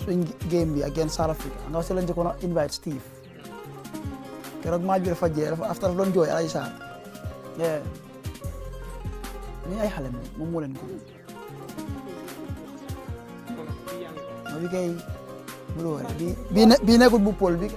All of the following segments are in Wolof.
swing game bi against South Africa nga wax si lañ jëkkoon a invite Steve keroog match bi dafa jeex after doon jooy Alaaji Sarr ni ay xale moom moo leen ko bi kay bul wari bi nekkul bu Paul bi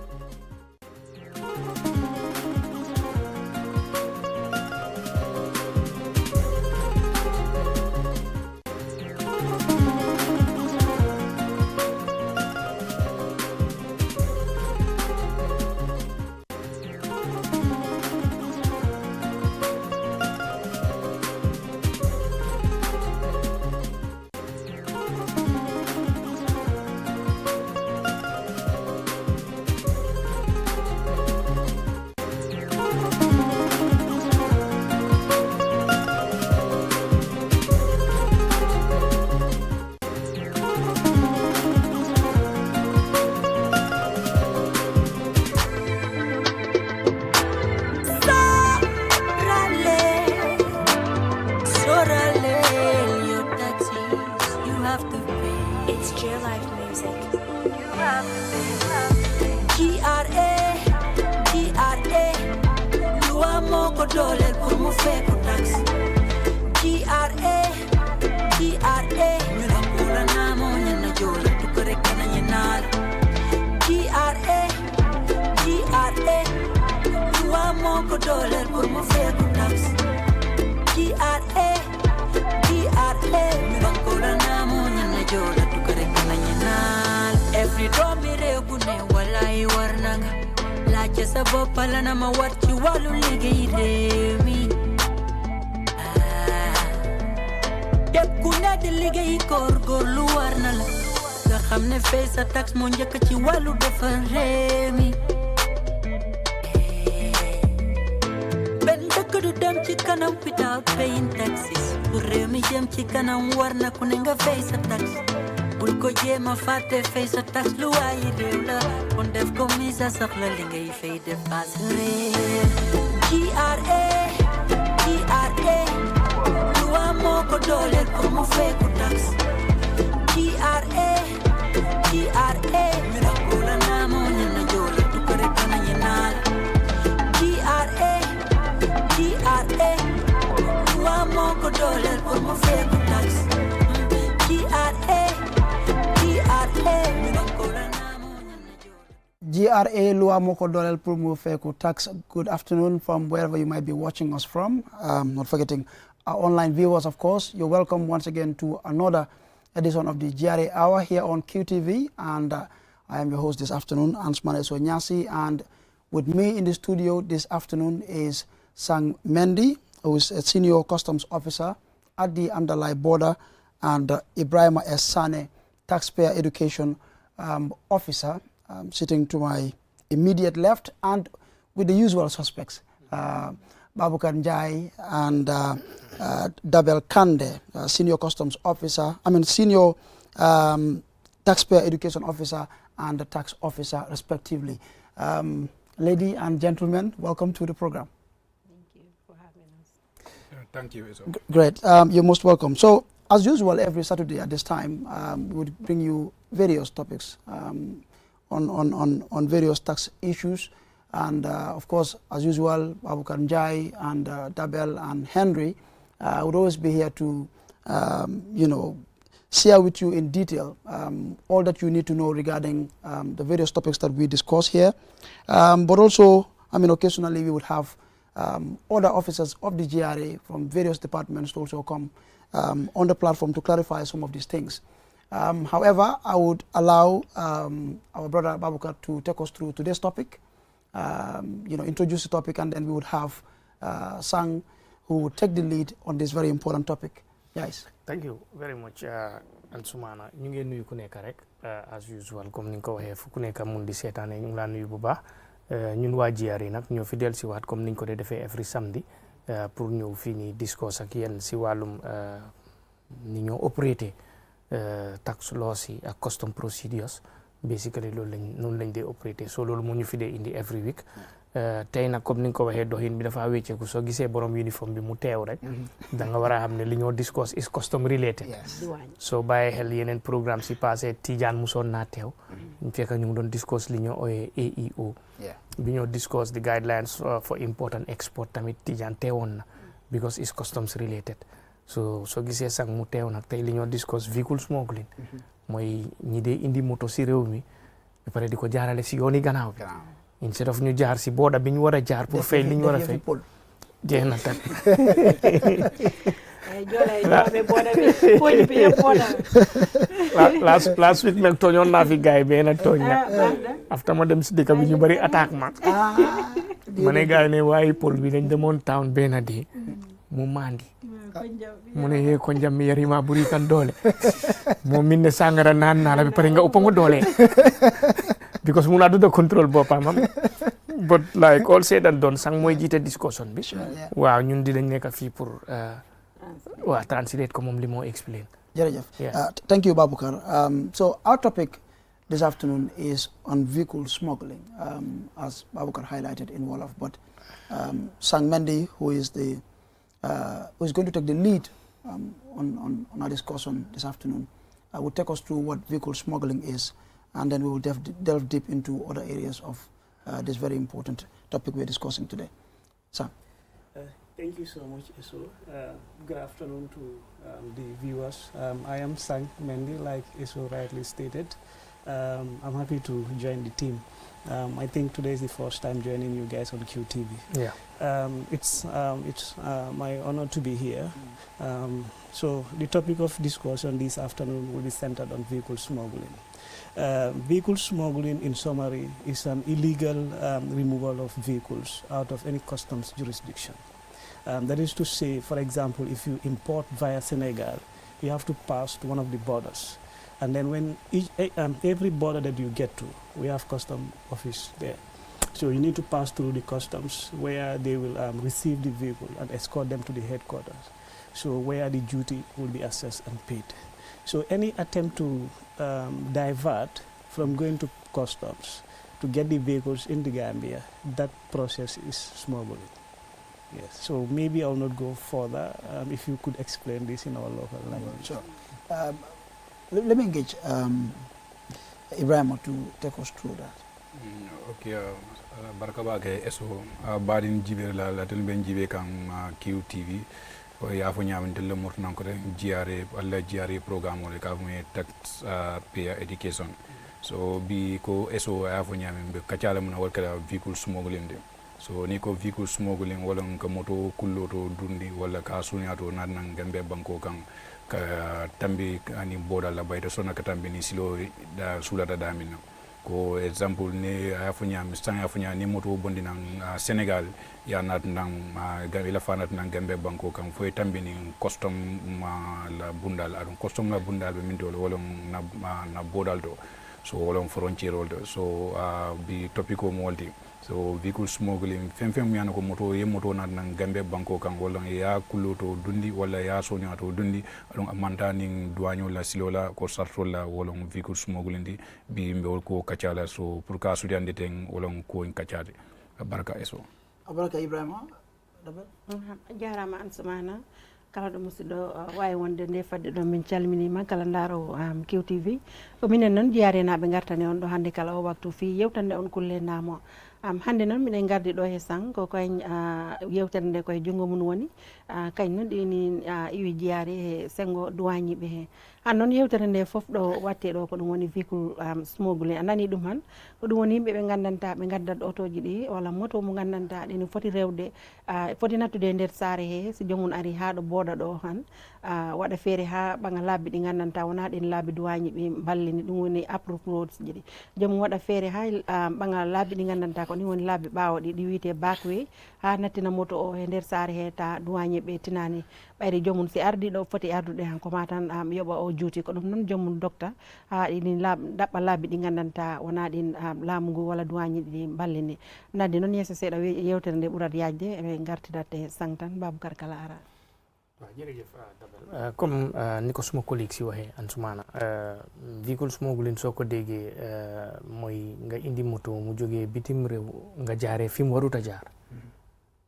face a tax lu ay rew la kon def ko misa sax la li ngay fay def assuré GRA lu amo ko dollar pour mu fay ko tax GRA mira ko la namo ñana jola tu ko rek na ñenal GRA lu amo ko dollar pour mu fay ko tax GRA loi moko dolel pour mu feku tax. Good afternoon from wherever you might be watching us from. Not forgetting our online viewers, of course. You're welcome once again to another edition of the GRA Hour here on QTV, and I am your host this afternoon, Ansmane Sonyasi, and with me in the studio this afternoon is Sang Mendy, who is a senior customs officer at the Amdalai border, and Ibrahima S. Sane, taxpayer education officer, sitting to my immediate left, and with the usual suspects, Babukar Njai and Dabel Kande, senior customs officer, senior taxpayer education officer and the tax officer, respectively. Lady and gentlemen, welcome to the program. Thank you for having us. Thank you. Great. You're most welcome. So, as usual, every Saturday at this time, we would bring you various topics on various tax issues. And, of course, as usual, Babukar Njai and Dabel and Henry would always be here to, share with you in detail all that you need to know regarding the various topics that we discuss here. But also, occasionally we would have other officers of the GRA from various departments to also come on the platform to clarify some of these things. However, I would allow our brother Babukar to take us through today's topic, introduce the topic, and then we would have Sang, who would take the lead on this very important topic. Yes. Thank you very much, Ansumana. Ñu ngi nuyu ku nekk rek as usual comme ni nga ko waxee fu ku nekk mun di seetaane ñu ngi laa nuyu bu baax ñun waa GRA nag ñoo fi del si waat comme ni ñu ko dee defee every samedi pour ñëw fii nii discours ak yéen si wàllum ni ñoo opératé tax laws yi ak custom procedures basically loolu lañ noonu lañ dee opératé so loolu moo ñu fi dee indi every week tey nag comme ni nga ko waxee doxin bi dafa wécceeku soo gisee borom uniforme bi mu teew rek da nga war a xam ne li ñoo discuss is custom related soo bàyyee xel yeneen programme si passé Tidiane musoon naa teew ñu fekk ñu ngi doon discuss li ñoo ooyee AEO bi ñoo discuss the guidelines for import and export tamit Tidiane teewoon na because is customs related so soo gisee sang mu teew nag tey li ñoo discuss vehicle smuggling mooy ñi dee indi moto si réew mi ba pare di ko jaarale si yooni gannaaw bi instead of ñu jaar si booda bi ñu war a jaar pour fay li ñu war a fay jeex na tak last week nag tooñoon naa fi gars yi benn tooñ nag after ma dem si dëkk bi ñu bari attaque ma ma ne gars yi ne waaye pol bi dañ demoon town benn dee mu mandi mu ne yee ko njam mi yarima buri kan doole moo min ne sangara naan naa la bi pare nga uppa nga doole because mu naa do the control boppam but like all said and done sang mooy jiite discussion bi waaw ñun di dañ nekk fii pour waaw translate ko moom li moo explain jërëjëf thank you Baboucarr so our topic this afternoon is on vehicle smuggling as Baboucarr highlighted in Wolof but Sang Mendy who is going to take the lead on our discussion this afternoon will take us through what vehicle smuggling is and then we will delve deep into other areas of this very important topic we're discussing today. Sam. Thank you so much, Eso. Good afternoon to the viewers. I am Sang Mendy, like Eso rightly stated. I'm happy to join the team. I think today is the first time joining you guys on QTV. Yeah. It's my honor to be here. So the topic of discussion this afternoon will be centered on vehicle smuggling. Vehicle smuggling, in summary, is an illegal removal of vehicles out of any customs jurisdiction. That is to say, for example, if you import via Senegal, you have to pass to one of the borders. And then when every border that you get to, we have custom office there. So you need to pass through the customs where they will receive the vehicle and escort them to the headquarters. So where the duty will be assessed and paid. So any attempt to divert from going to customs to get the vehicles in the Gambia, that process is smuggling. Yes. So maybe I'll not go further. If you could explain this in our local language. Sure. Let me engage Ibrahim to take us through that. Okay. Barkaba ke eso badin jibe la telben jibe kan QTV o ya fo nyam tel mortan ko jiare alla jiare programme o ka mo tax pay education so bi ko eso ya fo nyam be kacala mun wal kala vehicle smuggling de so ni ko vehicle smuggling wala ko moto kulloto dundi wala ka sunyato nan gambe banko kan ka tambi ani boda la bayta sona ka tambi ni silo da sulata da min ko example ne afunya mistang afunya ni moto bondi nang Senegal ya nat nang ila fanat nang gambe banko kan foy tambi ni custom la bundal adon custom la bundal be min dol wala na bodal do so wala frontier do so bi topico moldi so vehicle smuggling fem yana ko moto ye moto nat nang gambe banko kan wala ya kuluto dundi wala ya sonya to dundi adon amanta ni douane la silola ko sartola wala vehicle smuggling di bi mbol ko kacala so pour ka sudande ten wala ko en kacade baraka eso baraka Ibrahima jarama ansumana kala ɗo musidɗo wawi wonde nde fadde ɗo min calminima kala ndaaro QTV ko minen noon jiyarenaɓe gartani on ɗo hannde kala o waktu fi yewtande on kulle namo hannde noon miɗen gardi ɗo he sang ko kañ yewtere nde koye junngo mum woni kañ noon ɗini iwi jiyaari he sengo duwañiɓe he han noon yewtere nde fof ɗo watte ɗo ko ɗum woni vehicle smuggling a nani ɗum han ko ɗum woni yimɓe ɓe gandanta ɓe gaddat otoji ɗi walla moto mo gandanta ɗini foti rewde foti nattude nder saare he si jomum ari ha ɗo booda ɗo han waɗa feere ha ɓaga labbi ɗi gandanta wona ɗin labbi duwañi ɓe ballini ɗum woni approved roads ji ɗi jomum waɗa feere ha ɓaga labbi ɗi gandanta ko ɗin woni labbi ɓawoɗi ɗi wiyete backway ha nattina moto o e nder saare he ta duwañi ɓe tinani ɓayde jomum si ardi ɗo foti ardude han koma tan yoɓa o juuti ko ɗum noon jomum docta ha ɗini ɗaɓɓa labbi ɗi gandanta wona ɗin laamu ngu walla duwañi ɗi ballini nande noon yeeso seeɗa yewtere nde ɓuurat yajde eɓe gartirat e sang tan Baboucarr kala ara jërëjëf Dabel comme ni ko suma collègue si waxee Ansumana vehicle smuggling soo ko déggee mooy nga indi moto mu jógee bitim réew nga jaaree fi mu warut a jaar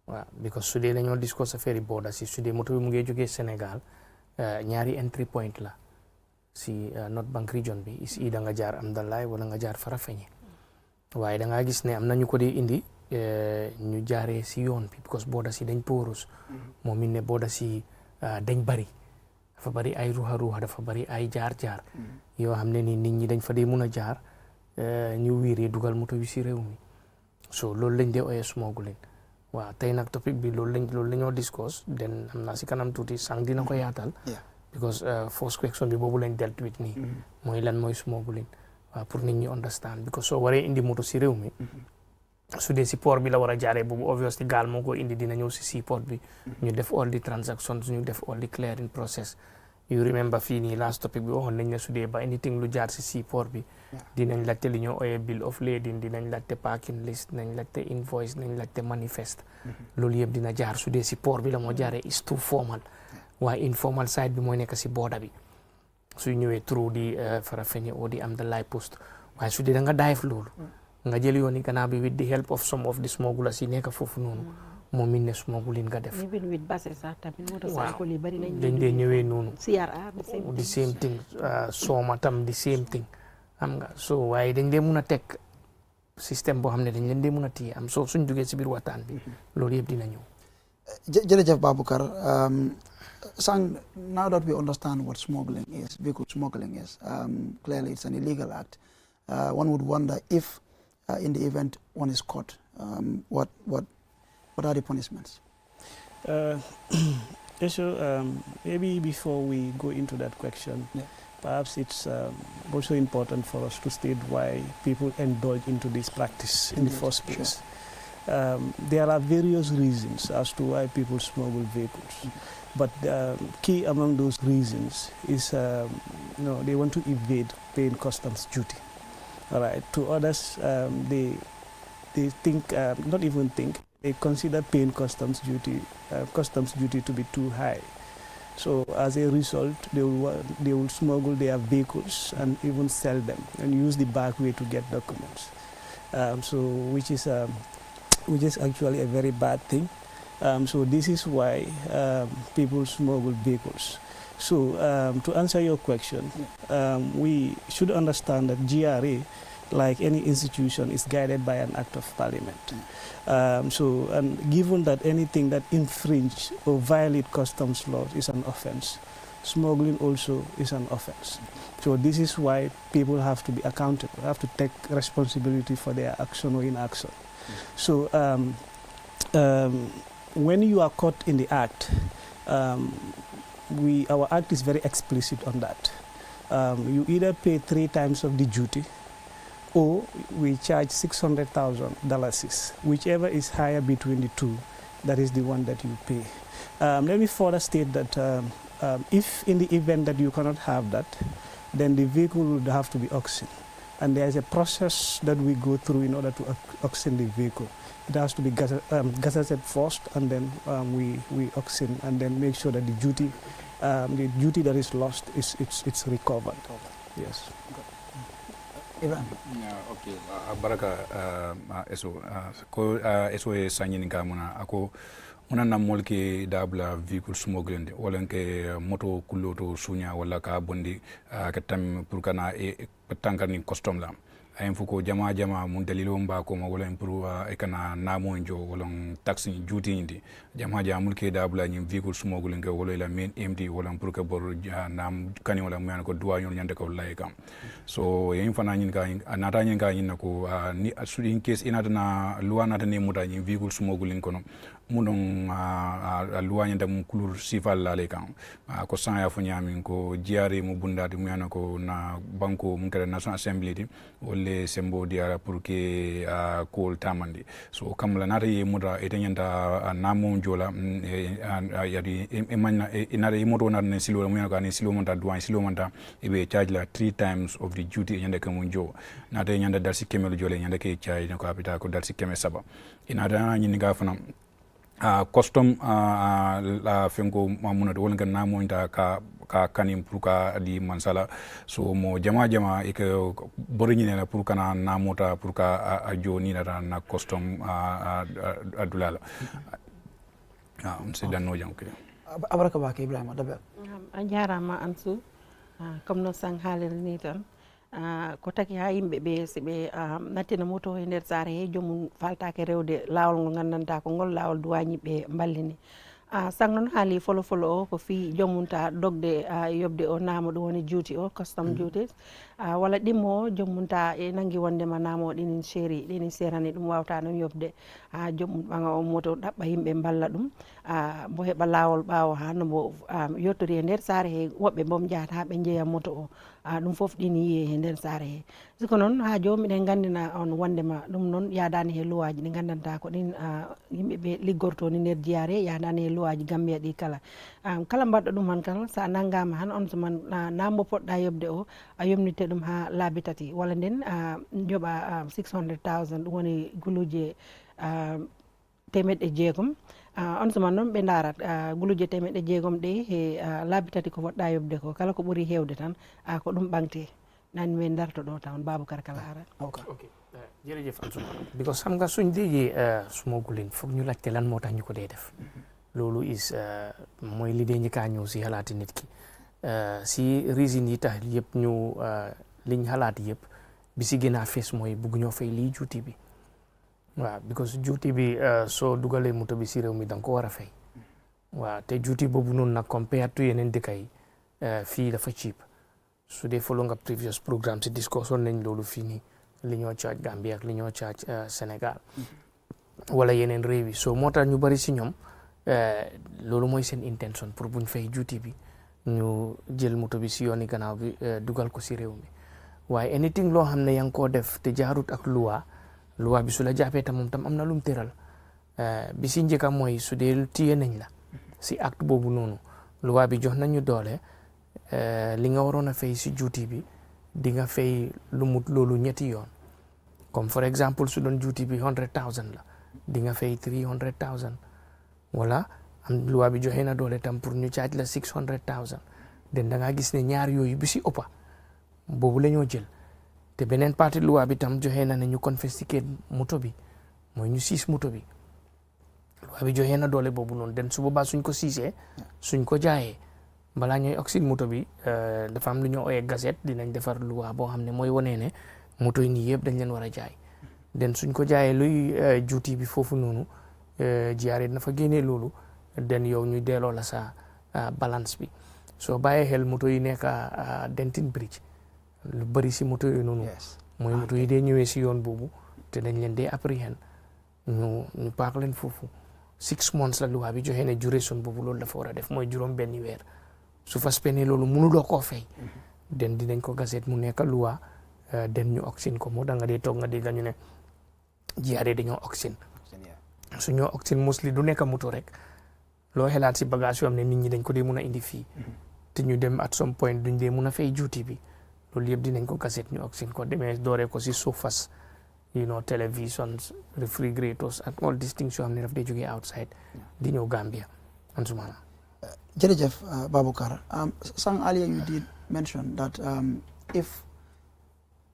waaw because su dee dañoo discuss affaire yi border si su dee moto bi mu ngi jógee Sénégal ñaari entry point la si North Bank region bi is da nga jaar Amdalaay wala nga jaar Farafenni waaye da ngaa gis ne am na ñu ko dee indi ñu jaaree si yoon bi because border si dañ porous moom it ne border si dañ bari dafa bari ay ruuxa dafa bari ay jaar-jaar yoo xam ne ni nit ñi dañ fa dee mun a jaar ñu wiiree dugal moto bi si réew mi so loolu lañ dee oyee smuggling waaw tey nag topic bi loolu lañoo discuss den am naa si kanam tuuti sànq dina ko yaatal because first question bi boobu lañ dealt with nii mooy lan mooy smuggling waaw pour nit ñi understand because soo waree indi moto si réew mi su dee si port bi la war a jaaree boobu obviously gaal moo ko indi dina ñëw si seaport bi ñu def all the transactions ñu def all the clearing process you remember fii nii last topic bi waxoon nañ ne su dee ba anything lu jaar si seaport bi dinañ laajte li ñoo ooyee bill of lading dinañ laajte parking list dinañ laajte invoice dinañ laajte manifest loolu yëpp dina jaar su dee si port bi la moo jaaree is too formal waaye informal side bi mooy nekk si border bi suy ñëwee through di Farafenni oo di Amdalaay post waaye su dee da nga dive loolu nga jël yoon yi gannaaw bi with the help of some of the smugglers yi nekk foofu noonu moom it ne smuggling nga def waaw dañ dee ñëwee noonu the same thing sooma tam the same thing xam nga so waaye dañ dee mun a teg système boo xam ne dañ leen dee mun a téye am so suñ duggee si biir waxtaan bi loolu yëpp dina ñëw jërëjëf Baboucarr Sang, now that we understand what smuggling is, vehicle smuggling is, clearly it's an illegal act. One would wonder if, in the event one is caught, what are the punishments? Maybe before we go into that question, perhaps it's also important for us to state why people indulge into this practice in the first place. There are various reasons as to why people smuggle vehicles. But key among those reasons is, they want to evade paying customs duty. All right. To others, they think, not even think, they consider paying customs duty to be too high. So as a result, they will smuggle their vehicles and even sell them and use the back way to get documents. Which is actually a very bad thing. So this is why people smuggle vehicles. So to answer your question, we should understand that GRA, like any institution, is guided by an act of parliament. And given that anything that infringe or violate customs laws is an offense, smuggling also is an offense. So this is why people have to be accountable, have to take responsibility for their action or inaction. So when you are caught in the act, our act is very explicit on that. You either pay 3 times of the duty, or we charge $600,000. Whichever is higher between the two, that is the one that you pay. Let me further state that if in the event that you cannot have that, then the vehicle would have to be auctioned. And there is a process that we go through in order to auction the vehicle. It has to be gazetted first, and then we auction, and then make sure that the duty that is lost it's recovered. Yes. Ivan. Okay. Baraka eso e sanyini kamuna ako una namol ke dabla vehicle smuggling de wala ke moto kuloto sunya wala ka bondi ka tam pour kana e tankar ni custom la ayem fuko jama mun dalilo mba ko ma wala pour e kana namo njo wala taxi duty indi jama mul ke dabla ni vehicle smuggling ke wala la main MD wala pour que bor nam kani wala mu ko duwa ñon ñande ko lay kam so yen fana ñin ka anata ñin ka ñin ko ni in case inata na luwa nata ne muta ni vehicle smuggling kono munon luwa ñande mu kulur sifal la lay kam ko san ya fu ñamin ko jiare mu bundati mu yana ko na banko mu kala National Assembly di wala sembo diara pour que ko tamandi so kam la nata ye muta etenyanta namo jola yadi emanna inara imoto na ne silo mu yana ko ne silo monta douane silo monta e be charge la 3 times of the duty nyande kam jo nata nyanda dal si kemelo jole nyande ke charge ko apita ko dal si keme saba inada nyini ga fana custom la fenko mamuna wol kan na mo inta ka kanim pour ka di mansala so mo jama e ke borñi ne pour kana na mota pour ka a joni na custom adulala on se danno janke abaraka ba ke Ibrahima dabe a jarama Ansu comme no sang haalir ni tan ko taki ha yimɓe ɓe si ɓe nattina moto e nder saare he jomum faltake rewde lawol ngol gandanta ko ngol lawol duwañi ɓe ballini sang noon haali folo o ko fi jommunta dogde yobde o naamo ɗum woni duty o custom duties walla ɗimmo o jommunta e nangi wondema naamo ɗinin séri ɗinin serani ɗum wawta noon yobde jommum ɓaga o moto ɗaɓɓa yimɓe balla ɗum mo heɓa lawol ɓawo ha nombo yettori e nder saare he woɓɓe bom jahata ha ɓe jeeya moto o ɗum foof ɗini yiye e nder saare he siko noon ha joni miɗen gandina on wondema ɗum noon yadani he luwaji ɗi gandanta ko ɗin yimɓeɓe liggorto ni nder jiyare yadani he luwaji Gambia ɗi kala kala mbaɗɗo ɗum han kala sa nanggama han on suman nambo poɗɗa yobde o a yomnite ɗum ha laabi tati walla nden joɓa 600,000 ɗum woni guluje temeɗɗe jeegom on suman noon ɓe darat guluje temeɗɗe jeegom ɗe he laabi tati ko poɗɗa yobde ko kala ko ɓuuri hewde tan ko ɗum ɓangte nani min darto ɗo tawn Baboucar kala ara jërëjëf Ansoumana because xam nga suñ déggee smuggling foog ñu laajte lan moo tax ñu ko dee def loolu is mooy li dee njëkkaa ñëw si xalaati nit ki si reason yi tax yëpp ñu liñ xalaat yëpp bi si gën a fees mooy bugg ñoo fay lii juuti bi waaw because juuti bi soo dugalee moto bi si réew mi da nga ko war a fay waaw te juuti boobu noonu nag compared to yeneen dëkk yi fii dafa cheap su dee follow nga previous programme si discussion nañ loolu fii nii li ñoo charge Gambia ak li ñoo charge Sénégal wala yeneen réew yi so moo tax ñu bari si ñoom loolu mooy seen intention pour buñ fay juuti bi ñu jël moto bi si yooni gannaaw bi dugal ko si réew mi waaye anything loo xam ne yaa ngi koo def te jaarut ak loi bi su la jàppee tam moom tam am na lum tëral bi si njëkka mooy su dee téye nañ la si acte boobu noonu loi bi jox nañu doole li nga waroon a fay si juuti bi di nga fay lu mut loolu ñetti yoon comme for exemple su doon juuti bi 100,000 la di nga fay 300,000 wala am loi bi joxe na doole tam pour ñu charge la 600,000 den da ngaa gis ne ñaar yooyu bi si ëppa boobu la ñoo jël te beneen partie loi bi tam joxe na ne ñu confisquer moto bi mooy ñu siis moto bi loi bi joxe na doole boobu noonu den su boobaa suñ ko siisee suñ ko jaayee balaa ñooy oxyde moto bi dafa am lu ñoo ooyee gazette dinañ defar loi boo xam ne mooy wanee ne moto yi nii yëpp dañ leen war a jaay den suñ ko jaayee luy juuti bi foofu noonu jiyaare dina fa génnee loolu den yow ñu delloo la sa balance bi soo bàyyee xel moto yi nekk Denton Bridge lu bari si moto yooyu noonu mooy moto yi dee ñëwee si yoon boobu te dañ leen dee apprehend ñu paak leen foofu 6 months la loi bi joxe ne duration boobu loolu dafa war a def mooy juróom benni weer su fa spene loolu mënuloo koo fay den dinañ ko gazette mu nekk loi den ñu oxine ko moo da nga dee toog nga dégg ñu ne jiyaare dañoo oxine su ñoo oxine mostly du nekk moto rek loo xelaat si bagage yoo xam ne nit ñi dañ ko dee mun a indi fii te ñu dem at some point duñ dee mun a fay juuti bi loolu yëpp dinañ ko gazette ñu oxine ko demee dooree ko si sofas televisions refrigerators ak all these things yoo xam ne daf dee jógee outside di ñëw Gambia Ansoumana Jerejef Baboucar, sang earlier you did mention that if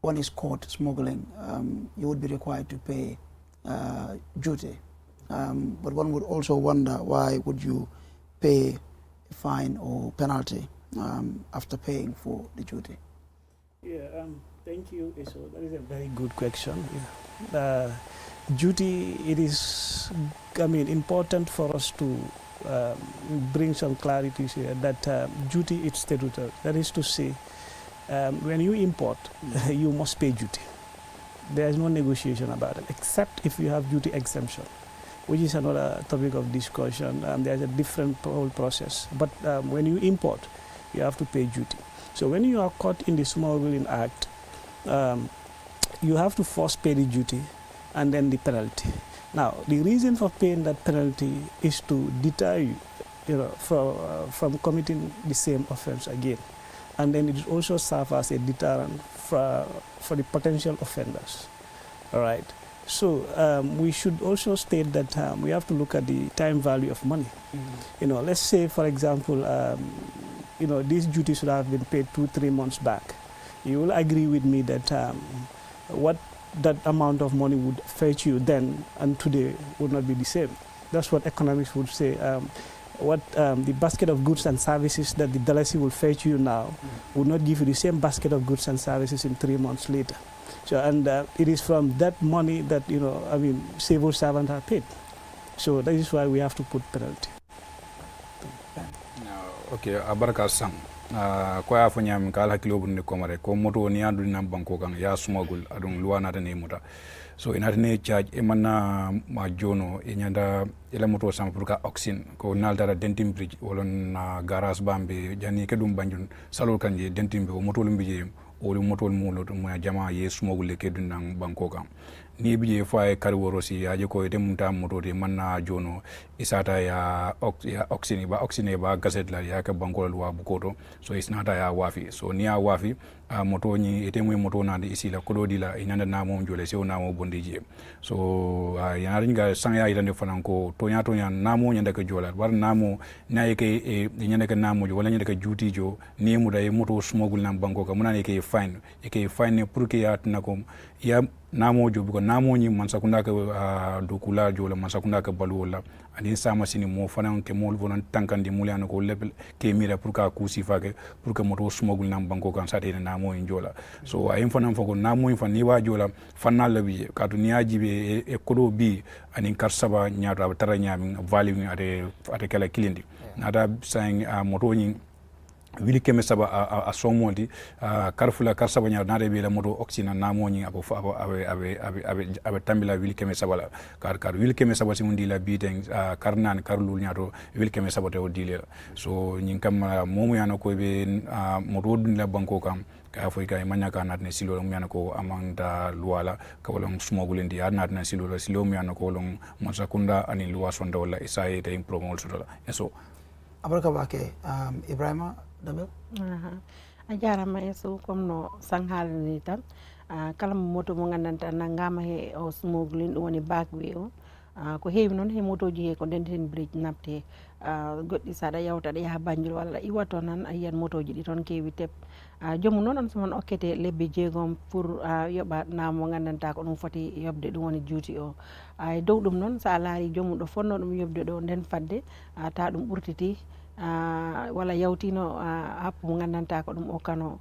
one is caught smuggling, you would be required to pay duty. But one would also wonder why would you pay a fine or penalty after paying for the duty? Yeah, thank you. So that is a very good question. Duty, it is, important for us to bring some clarity here that duty is statutory. That is to say, when you import, you must pay duty. There is no negotiation about it, except if you have duty exemption, which is another topic of discussion. There's a different whole process. But when you import, you have to pay duty. So when you are caught in the Smuggling Act, you have to first pay the duty and then the penalty. Now, the reason for paying that penalty is to deter you, from committing the same offense again. And then it also serves as a deterrent for the potential offenders. All right. So we should also state that we have to look at the time value of money. You know, let's say, for example, you know, these duties should have been paid 2-3 months back. You will agree with me that what that amount of money would fetch you then and today would not be the same. That's what economics would say. What the basket of goods and services that the Dalasi will fetch you now would not give you the same basket of goods and services in 3 months later. So, and it is from that money that, you know, I mean, civil servants are paid. So that is why we have to put penalty. Okay, abaraka sang. Ko ya fanya min kala kilo bunde komare ko moto ni andu nan banko kan ya smuggle adun luwana ta ne muta. So ina ne charge e manna ma jono e nyanda ela moto sam pour ka oxyne ko naldara dentim bridge wolon na garage bambe jani ke dum banjun salol kanje dentim be moto lumbi je o moto mulo to mo jama ye smuggle ke dun nan banko kan ni bije fay kar worosi aje ko ite munta moto de manna jono isata ya oxyne ba gazette la ya ka banko lwa bukoto so isnata ya wafi so ni ya wafi moto ni ite mu moto na de isila kodo dila inanda na mo jole se na mo bondije so ya ringa sanga ya ite fananko tonya na mo nyanda ka jola war na mo na yake nyanda ka na mo wala nyanda ka juti jo ni mu da moto smuggle na banko ka munane ke fine pour que ya tunakom ya namo jo biko namo ni man sakunda ka dokula jo la man sakunda ka balwala ani sama sini mo fanan ke mo vonan tankandi mulian ko level ke mira pour ka kusi fake pour que moto smuggle nam banko kan sate namo jola so ay fanan fako namo fan ni wa jola fanal labi ka to ni ajibe e kodo bi ani karsaba nyaata tara nyami value ate kala kilindi nada saying moto ni wili keme saba a somodi karfula karsaba nya na rebe la moto oxina na moni abe tambila wili keme saba la kar wili keme saba simundi la biten karnan karlul nyato wili keme saba te odile so nyin kam momu yana ko be moto dun la banko kam ka fo kay manya ka natne silo mu yana ko amanda luwala ka wala smuggling di natne silo mu yana ko long masakunda ani luwa sonda wala isaye te impromol sotola so abaraka bake Ibrahima Dabel a jarama e so comme no sanghal ni tan kala moto mo ngandanta nangama he o smuggling ɗum woni bagwe o ko heewi noon he motoji he ko ndenten bridge napte goɗɗi saɗa yawtaɗa yaha Banjul walla iwa to nan a yiyan motoji ɗi toon keewi teb jomum noon on somon okkete lebbi 6 pour yoɓa naam mo ngandanta ko ɗum foti yobde ɗum woni duty o e dow ɗum noon sa laari jomum ɗo fonno ɗum yobde ɗo nden fadde ta ɗum ɓurtiti walla yawtino happu mo ngandanta ko ɗum okkano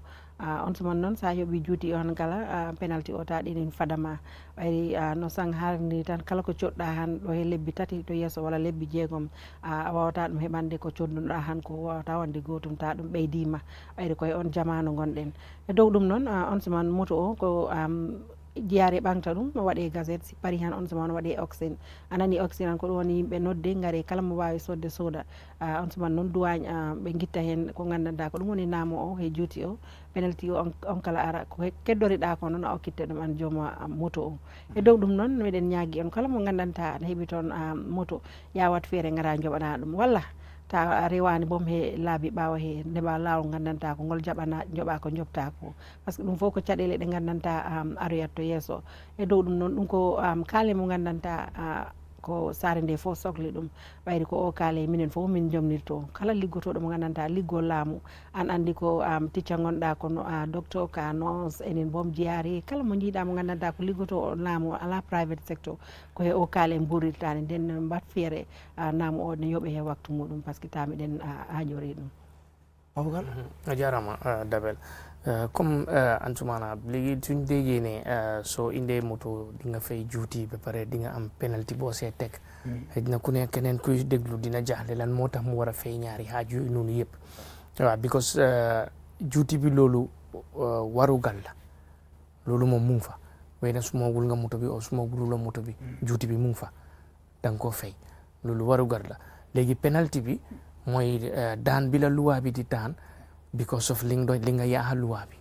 on suman noon sa yoɓi juuti on kala penalty o ta ɗinin fadama ɓayri no sang haalni tan kala ko coɗɗa han ɗo he lebbi 3 to yesso walla lebbi 6 a wawata ɗum heɓande ko coddunoɗa han ko wawata wonde gotum ta ɗum ɓeydima ɓayri koye on jamanu gonɗen e dow ɗum noon on suman moto o ko jiyaare ɓangta ɗum waɗe gazette si paari han on suman waɗe oxyne anani oxyne ko ɗum woni yimɓe nodde gaare kala mo wawi sodde soda on suman noon duwañ ɓe guitta hen ko gandanta ko ɗum woni naamo o he juuti o penalty o on kala ara ko keddoriɗa ko noon a okkitte ɗum an jooma moto o e dow ɗum noon meɗen ñaagui on kala mo gandanta ne heeɓi toon moto yawat feere gara joɓana ɗum walla ta rewani boom he laabi ɓawa he ndeɓa lawol gandanta ko ngol jaɓana joɓa ko jobta ko par ce que ɗum fof ko caɗele ɗe gandanta aroyat to yesso e dow ɗum noon ɗum ko kaale mo gandanta ko saare nde fof sohli ɗum ɓayri ko o kaale minen fof min jomnirto kala liggotoɗo mo gandanta liggo laamu an andi ko ticca gonɗa kono docteur ka nonce enen boom jiyaari kala mo jiiɗa mo gandanta ko liggoto laamu ala private secteur ko he o kaale mburirtani nden mbat feere naamu o ne yooɓe he waktu muɗum par ce que tamiɗen haajori ɗum Babagal a jarama Dabel comme Ansoumana léegi suñ déggee ne soo indee moto di nga fay juuti ba pare di nga am penalty boo see teg xëy na ku ne keneen kuy déglu dina jaaxle lan moo tax mu war a fay ñaari xaaj yooyu noonu yëpp waaw because juuti bi loolu warugal la loolu moom mu ngi fa waaye nag su ma wul nga moto bi o su ma wulula moto bi juuti bi mu ngi fa da nga koo fay loolu warugal la léegi penalty bi mooy daan bi la luwaa bi di daan because of li nga yaaxa luwaa bi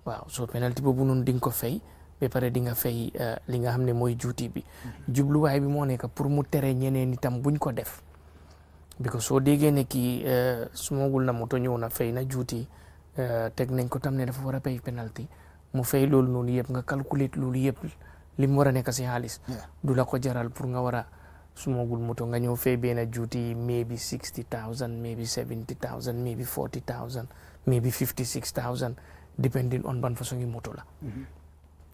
waaw so penalty boobu noonu di nga ko fay ba pare di nga fay li nga xam ne mooy juuti bi jubluwaay bi moo nekk pour mu tere ñeneen itam buñ ko def because soo déggee ne kii sumagul na moto ñëw na fay na juuti teg nañ ko tam ne dafa war a fay penalty mu fay loolu noonu yëpp nga calculer loolu yëpp li mu war a nekk si xaalis Yeah. du la ko jaral pour nga war a smuggle moto nga ñëw fay benn duty maybe 60,000 maybe 70,000 maybe 40,000 maybe 56,000 depending on ban façon ngi moto la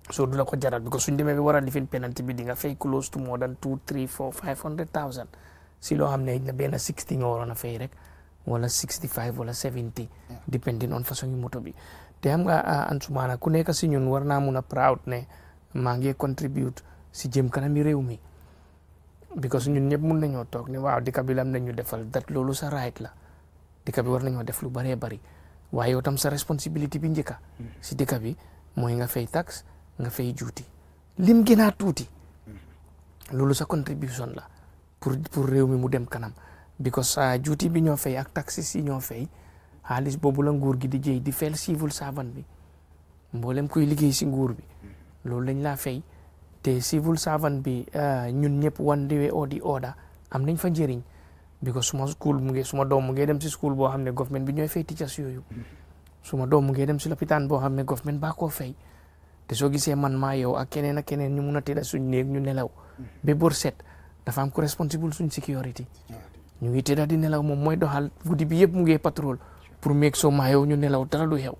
so du la ko jaral because suñ demee bi war a lifin penalty bi di nga fay close to more than 2 3 4 500,000 si loo xam ne na benn 60 nga waroon a fay rek wala 65 wala 70 depending on façon ngi moto bi te xam nga Ansumana ku nekk si ñun war naa mun a proud ne maa ngi contribute si jëm kanami réew mi because ñun ñëpp mun nañoo toog ne waaw dëkk bi lam nañu defal dat loolu sa right la dëkk bi war nañoo def lu bëree bëri waaye yow tam sa responsibility bi njëkka si dëkk bi mooy nga fay tax nga fay juuti lim gën a tuuti loolu sa contribution la pour réew mi mu dem kanam because juuti bi ñoo fay ak taxes yi ñoo fay xaalis boobu la nguur gi di jëy di fayal civil servant bi mboolem kuy liggéey si nguur bi loolu lañ laa fay te civil servant bi ñun ñëpp one way or the other am nañ fa njëriñ because suma doom mu ngi dem si school boo xam ne government bi ñooy fay teachers yooyu suma doom mu ngi dem si lopitaan boo xam ne government baa koo fay te soo gisee man maa yow ak keneen ñu mun a tëdda suñ néeg ñu nelaw ba bor set dafa am ko responsible suñ security ñu ngi tëdda di nelaw moom mooy doxal guddi bi yëpp mu ngi patrol pour meeg soo maa yow ñu nelaw dara du xew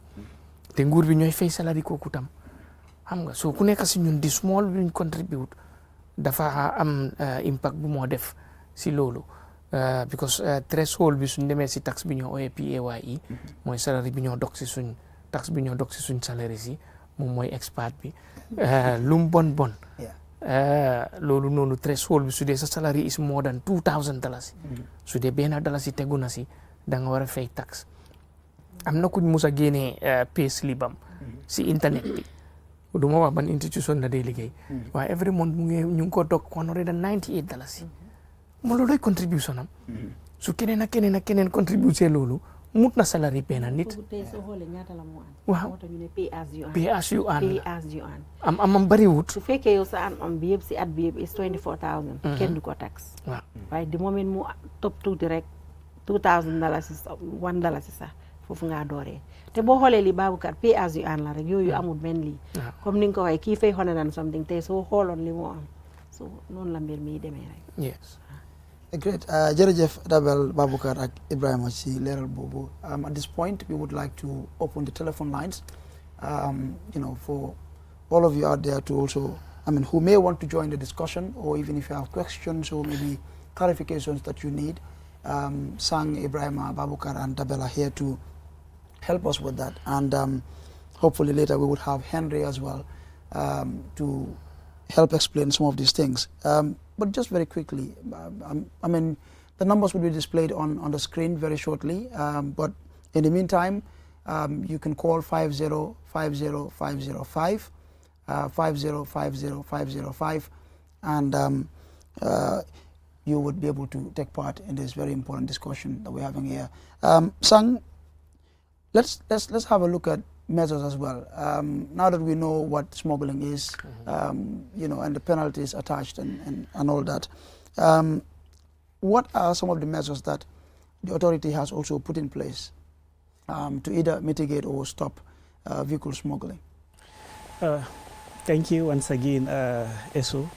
te nguur bi ñooy fay salary kooku tam xam nga soo ku nekk si ñun di small luñ contribute dafa am impact bu moo def si loolu because threshold bi suñ demee si tax bi ñoo ooyee PAYE mooy salary bi ñoo dog si suñ tax bi ñoo dog si suñ salary si moom mooy expat bi lum bon loolu noonu threshold bi su dee sa salary is more than $2,000 su dee benn dalasi tegu na si da nga war a fay tax am na kuñ mus a génnee pay slip am si internet bi du ma wax ban institution la day liggéey waaye every month ñu ngi ko dog $198 mo looloy contribution am su keneen ak keneen contribution loolu mut na salary benn nit waaw pay as you earn am bariwut su fekkee yow sa am bi yëpp si at bi yëpp is 24,000 kenn du ko tax waaw waaye di moment mu topp tuuti rek $2,000 $1 sax foofu ngaa dooree te boo xoolee li Baboucarr pay as you earn la rek yooyu amul benn lii comme ni nga ko waxee kii fay $100 and something tey soo xooloon li moo am so noonu la mbir mi demee rek yes Great. Jërëjëf Dabel Baboucarr ak Ibrahima ci leeral boobu. At this point, we would like to open the telephone lines, for all of you out there to also, who may want to join the discussion, or even if you have questions or maybe clarifications that you need, Sang, Ibrahima, Baboucarr, and Dabel are here to help us with that. And hopefully later we would have Henry as well to help explain some of these things. But just very quickly, the numbers will be displayed on the screen very shortly. But in the meantime, you can call 5050-505, 5050-505, and you would be able to take part in this very important discussion that we're having here. Sang, let's have a look at measures as well. Now that we know what smuggling is, and the penalties attached and all that, what are some of the measures that the authority has also put in place to either mitigate or stop vehicle smuggling? Thank you once again, Eso.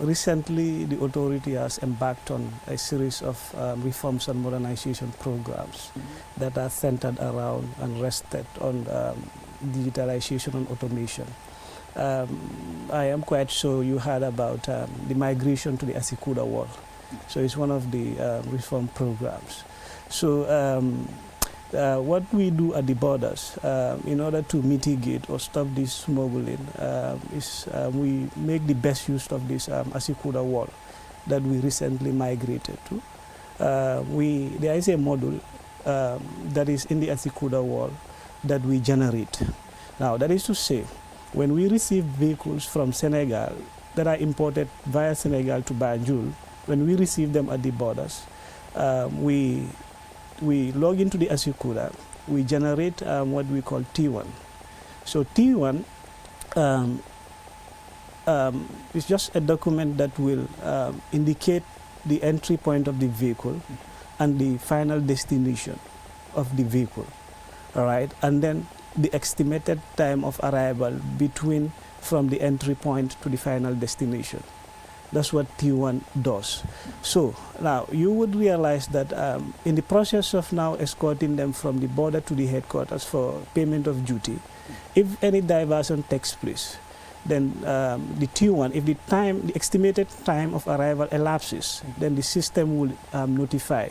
Recently, the authority has embarked on a series of reforms and modernization programs that are centered around and rested on digitalization and automation. I am quite sure you heard about the migration to the Asikuda wall. So it's one of the reform programs. So what we do at the borders in order to mitigate or stop this smuggling is we make the best use of this Asikuda wall that we recently migrated to. There is a module that is in the Asikuda wall that we generate. Now, that is to say, when we receive vehicles from Senegal that are imported via Senegal to Banjul, when we receive them at the borders, we log into the Asikuda, we generate what we call T1. So T1 is just a document that will indicate the entry point of the vehicle and the final destination of the vehicle, all right? And then the estimated time of arrival between from the entry point to the final destination. That's what T1 does. So now you would realize that in the process of now escorting them from the border to the headquarters for payment of duty, if any diversion takes place, then the T1, if the estimated time of arrival elapses, then the system will notify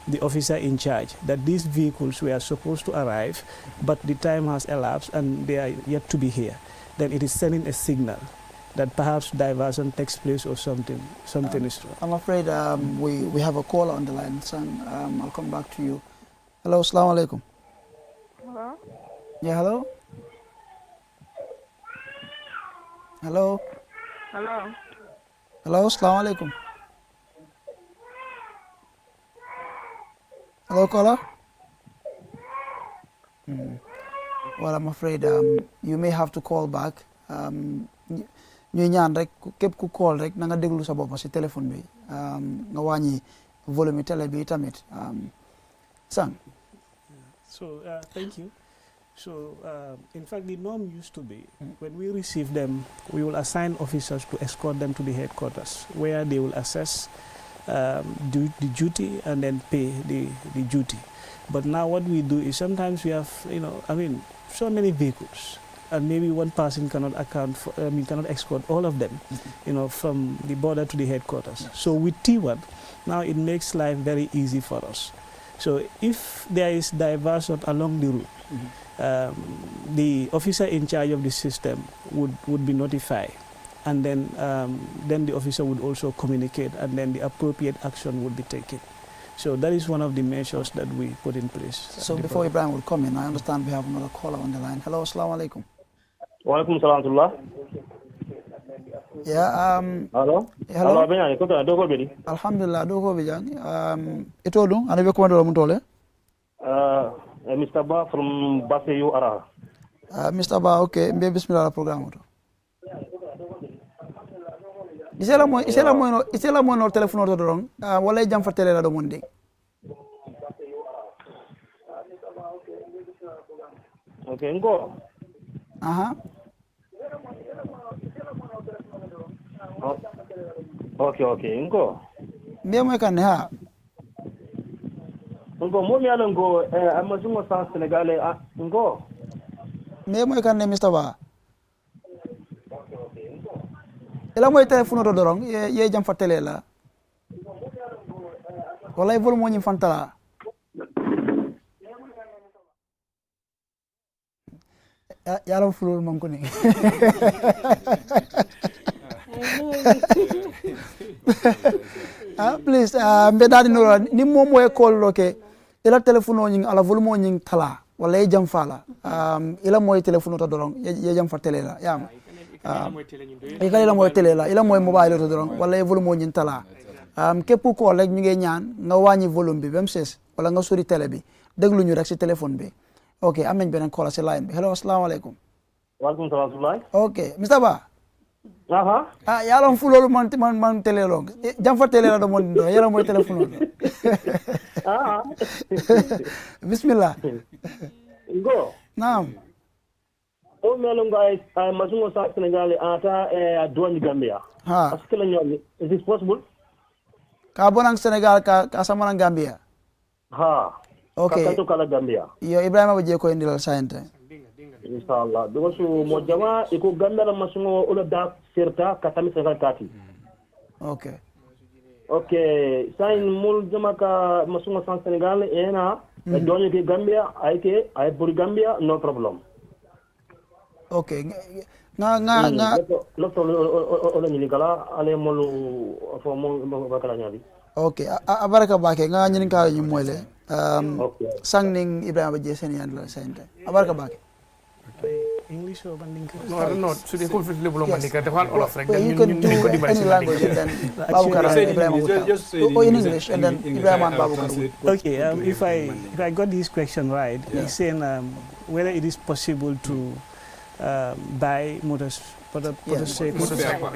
the officer in charge that these vehicles were supposed to arrive, but the time has elapsed and they are yet to be here. Then it is sending a signal that perhaps diversion takes place or something is wrong. I'm afraid we have a caller on the line, son. I'll come back to you. Hello, assalamu alaikum. Hello? Yeah, hello? Hello? Hello? Hello, assalamu alaikum. Hello, caller? Well, I'm afraid you may have to call back. ñuy ñaan rek képp ku call rek na nga déglu sa bopp si téléphone bi nga wàññi volume télé bi tamit sang. So thank you. So in fact the norm used to be when we receive them, we will assign officers to escort them to the headquarters where they will assess do the duty and then pay the duty. But now what we do is sometimes we have so many vehicles, and maybe one person cannot cannot escort all of them, from the border to the headquarters. So with T1, now it makes life very easy for us. So if there is diversion along the route, the officer in charge of the system would be notified, and then the officer would also communicate, and then the appropriate action would be taken. So that is one of the measures that we put in place. So before Ibrahim will come in, I understand we have another caller on the line. Hello, assalamu alaikum. Wa alaikum salam. Yeah, Hello? Hello. Hello, Benani, kota dogo bedi. Alhamdulillah, do ko bijan. Ito dum anabe ko ndolo mutole. Mr. Ba from Baseyu Ara. Mr. Ba, okay, mbe bismillah programme to. Isela mo no telephone to dorong wala jam fa tele la do monde. Okay, ngo. Aha. Okay, ngo. Mbe mo kan ha. Ngo mo mi ala ngo amazungo sa Senegal ngo. Mbe mo kan ne Mr. Ba. Ela moy telephone to dorong ye jam fa tele la. Wala vol mo nyim fantala. Yaram fulul mom ko ni. Please mbe dadi no ni mom moy call loke ela telephone o nying ala vol mo nying tala wala ye jam fala ela moy telephone to dorong ye jam fa tele la yam ila moy tele la ila moy mobile to dorong wala ye vol mo nying tala képp ko rek ñu ngi ñaan nga wàññi volume bi bam ses wala nga sori télé bi déglu ñu rek ci téléphone bi. Okay, am nañ beneen caller ci line bi. Hello, assalamu alaikum. Wa alaikum salam. Okay, Mr. Ba. Aha. Yalon fulolu man télé long. Jam fa télé la do mon do yalla moy téléphone do. Bismillah. Ngo. Naam. O melo ngay mazungo sa Senegal ata douane Gambia. Ha. Est-ce que la ñoom is it possible? Ka bonang Senegal ka sama nang Gambia. Ha. Okay. Ka kala Gambia. Yo Ibrahima je ko indil sayente. Inshallah. Dogo su mo jama iko Gambia mazungo ola da serta katami Senegal kati. Okay. Okay, sain mul jama ka mazungo sa Senegal ena douane ke Gambia ay buri Gambia no problem. Okay. Nga Lokto ola nyini kala ale molu fo mo bakala nyabi. Okay, abaraka bake nga ñin ka ñu moyle Okay. sang ning Ibrahima je sen yan la sayente. Abaraka bake. English or Mandinka? No, so they could flip below Mandinka. The whole of Well, you can do any language and then Babukar and Ibrahim would help. Or in English and then Ibrahim and Babukar would. Okay, if I got this question right, he's saying whether it is possible to buy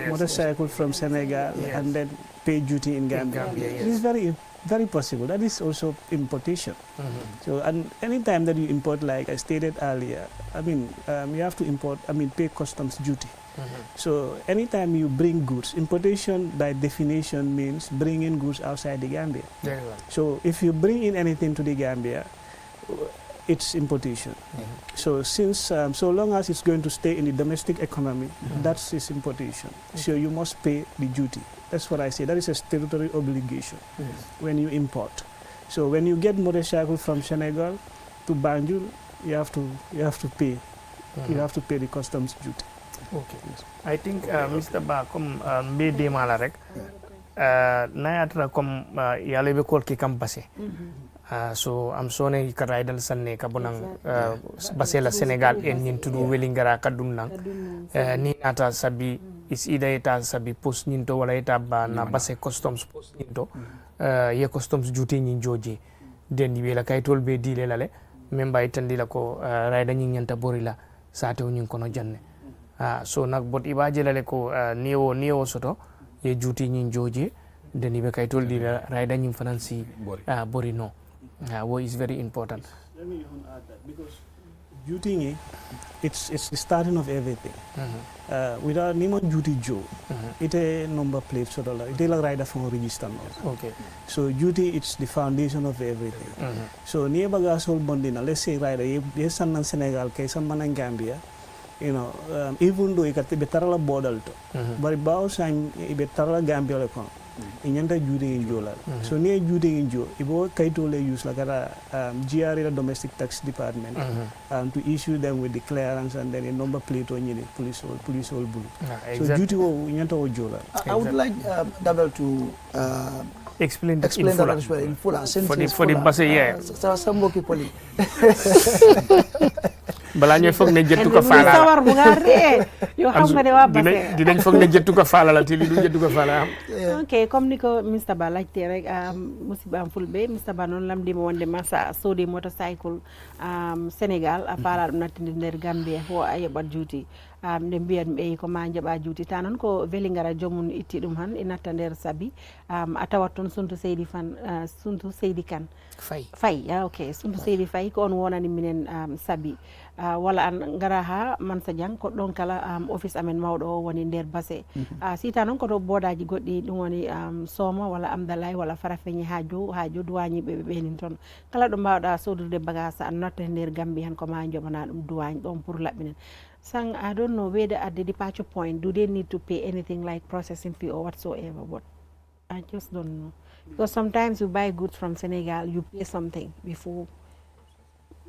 motorcycle from Senegal and then pay duty in Gambia. It is very, very possible. That is also importation. So, and anytime that you import, like I stated earlier, you have to pay customs duty. So anytime you bring goods, importation by definition means bringing goods outside the Gambia. Very well. So if you bring in anything to the Gambia, it's importation. So since so long as it's going to stay in the domestic economy, that's its importation. So you must pay the duty. That's what I say. That is a statutory obligation when you import. So when you get motorcycle from Senegal to Banjul, you have to pay. You have to pay the customs duty. Okay. I think Mr. Ba comme mbe demala rek na yatra comme yale be kol ki kam passé. So am sone ka raidal sanne ka bonang basela Senegal en nin tudu welingara kadum nang ni nata sabi is ida eta sabi post ninto wala eta ba na base customs post ninto ye customs duty nyin joje den di wela kay tol be dile lale memba itandi la ko raida nyin nyanta borila sate nyin kono janne so nak bot ibaje lale ko niwo soto ye duty nyin joje den be kay tol dile raida nyin fanansi bori no what is very important. Let me even add that because duty, it's the starting of everything. Without Nemo duty Joe, it's a number plate so it's like rider from register. Okay. So duty it's the foundation of everything. So near Bagasol Bondina, let's say rider, yes, and Senegal, case and man in Gambia. You know, even though you got the better border, but about time better Gambia. Inyanta jude in jola so near jude in jo ibo kaito le use like GRA the domestic tax department to issue them with the clearance and then a number plate on the police all blue so duty wo inyanta o jola. I would like Double to explain that in full for the bus some moki poli bala ñoy fogg ne jettu ko fala sawar bu nga ré yo xam nga ne wa basse dinañ fogg ne jettu ko fala la tili du jettu ko fala ok comme ni ko Mr. Ba laajte rek musiba am fulbe Mr. Ba non lam dimo wonde masa sodi motorcycle Sénégal a fala dum natinde nder Gambia ho ayeba duty nde mbiyan be ko ma jaba juuti tanon ko velingara jomun itti dum han inatta nder sabi atawat ton suntu seydi fan suntu seydi kan fay okay suntu seydi fay ko on wonani minen sabi wala an ngara ha man sa jang ko don kala office amen mawdo woni nder base si tanon ko to bodaji goddi dum woni soma wala amdalay wala farafeñi hajo duwañi be benin ton kala do mbawda sodude bagage an natta nder gambi han ko ma jobana dum duwañ don pour labbinen. Sang, I don't know whether at the departure point, do they need to pay anything like processing fee or whatsoever? But I just don't know. Because sometimes you buy goods from Senegal, you pay something before.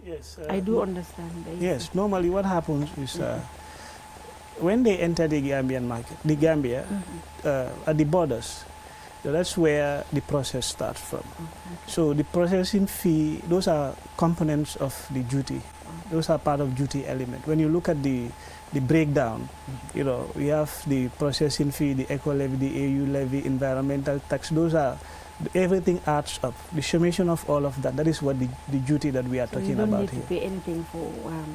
Yes. I do understand. Yes, normally what happens is when they enter the Gambian market, the Gambia, at the borders, so that's where the process starts from. So the processing fee, those are components of the duty. Those are part of duty element. When you look at the breakdown, you know, we have the processing fee, the eco levy, the AU levy, environmental tax. Those are everything adds up. The summation of all of that. That is what the duty that we are talking about here. You don't need to pay anything for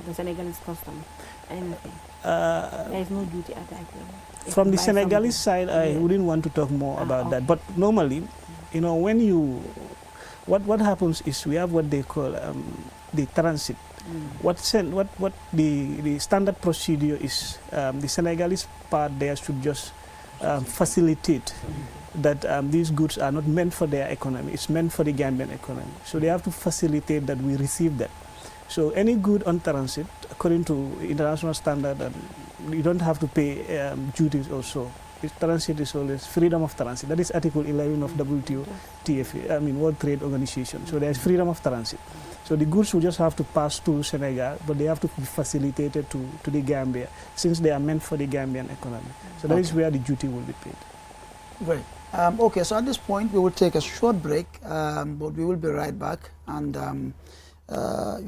the Senegalese custom. Anything. There is no duty at that. From the Senegalese side, I wouldn't want to talk more about that. But normally, you know, when you what happens is we have what they call the transit. What the standard procedure is, the Senegalese part there should just facilitate that these goods are not meant for their economy, it's meant for the Gambian economy. So they have to facilitate that we receive that. So any good on transit, according to international standard, you don't have to pay duties also. Transit is always freedom of transit. That is Article 11 of WTO, TFA, I mean World Trade Organization. So there is freedom of transit. So the goods will just have to pass through Senegal, but they have to be facilitated to the Gambia, since they are meant for the Gambian economy. So that is where the duty will be paid. Great. Okay, so at this point we will take a short break, but we will be right back, and